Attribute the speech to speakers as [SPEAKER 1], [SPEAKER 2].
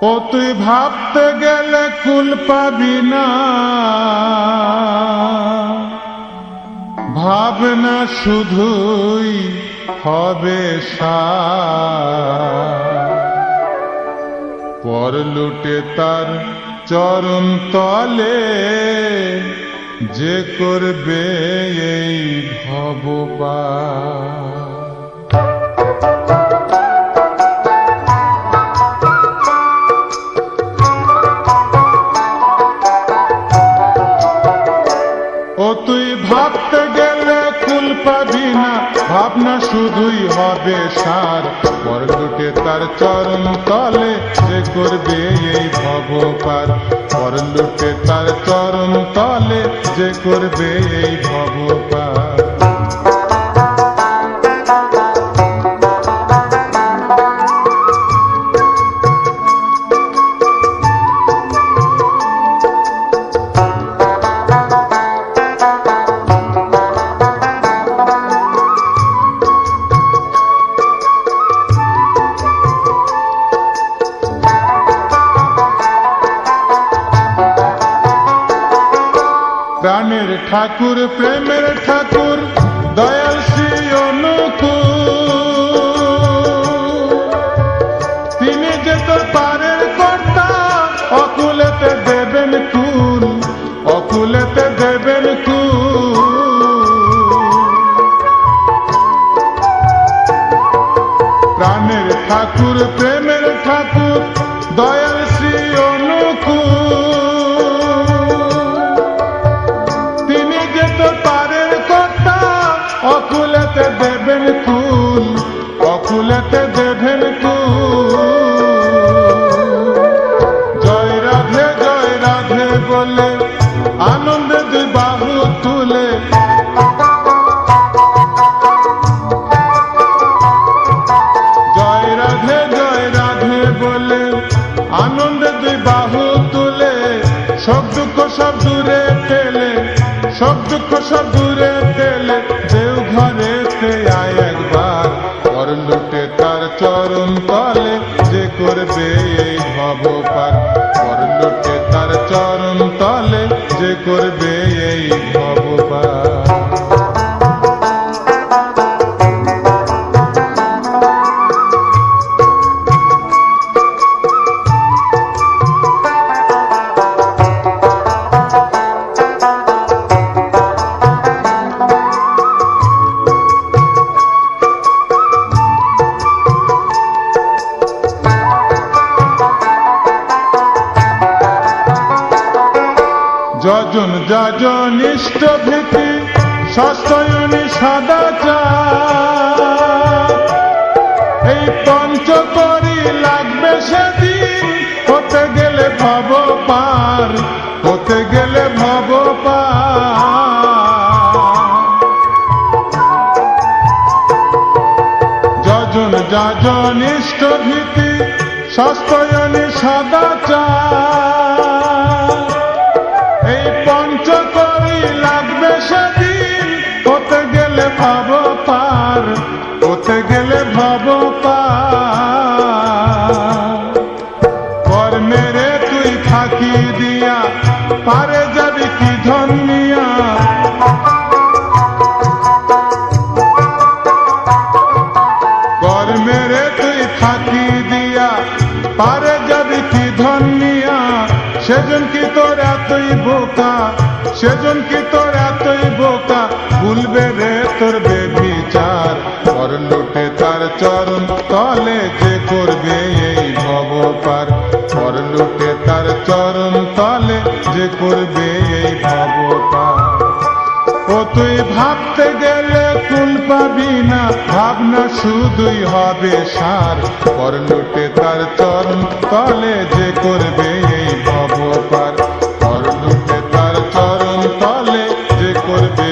[SPEAKER 1] ও তুই ভাবতে গেলে কুল পাবি না, ভাবনা শুধুই হবে সার। পর লুটে তার চরণ তলে যে করবে এই ভব পার। ও তুই ভাবতে গেলে কুল পাবি না, ভাবনা শুধুই হবে সার। পর লুটে তার চরণ তলে যে করবে এই ভব পার। পর লুটে তার চরণ তলে যে করবে এই ভব পার। প্রাণের ঠাকুর প্রেমের ঠাকুর দয়াল শ্রী অনুকূল, তিনি যে তোর পারের কর্তা, অকুলেতে দেবেন কুল, অকুলেতে দেবেন কুল। প্রাণের ঠাকুর প্রেমের ঠাকুর দয়াল শ্রী অনুকূল, অকুলেতে দেবেন কুল, অকুলেতে দেবেন কুল। জয় রাধে বলে আনন্দে দুই বাহু তুলে, জয় রাধে বলে আনন্দে দুই বাহু তুলে, সব দুঃখ সব দূরে ঠেলে, সব দুঃখ সব দূরে ঠেলে দেও ঘরেতে আয় একবার। পর লুটে তার চরণ তলে যে করবে এই ভব পার। পর লুটে তার চরণ তলে যে করবে এই ভব পার। যজন যজন ইষ্ট ভীতি সস্তয়নী সদাচার, এই পঞ্চ করি লাগবে সেদিন, হতে গেলে ভব পার, হতে গেলে ভব পার। যজন যজন ইষ্ট ভীতি সস্তয়নী সদাচার, এই পঞ্চ করি লাগবে সেদিন, হতে গেলে ভব পার, হতে গেলে ভব পার। কর মেরে তুই ফাঁকি দিয়া পারে যাবি কি ধনিয়া, কর মেরে তুই ফাঁকি দিয়া পারে যাবি কি ধনিয়া। সেজন কি তোর এতই বোকা, সেজন কি তোর এতই বোকা, ভুলবে রে তোর বেবিচার। পর লুটে তার চরণ তলে যে করবে এই ভব পার। পর লুটে তার চরণ তলে যে করবে এই ভব পার। ও তুই ভাবতে গেলে কুল পাবি না, ভাবনা শুধুই হবে সার। পর লুটে তার চরণ তলে যে করবে এই ভব পার। পর লুটে তার চরণ তলে যে করবে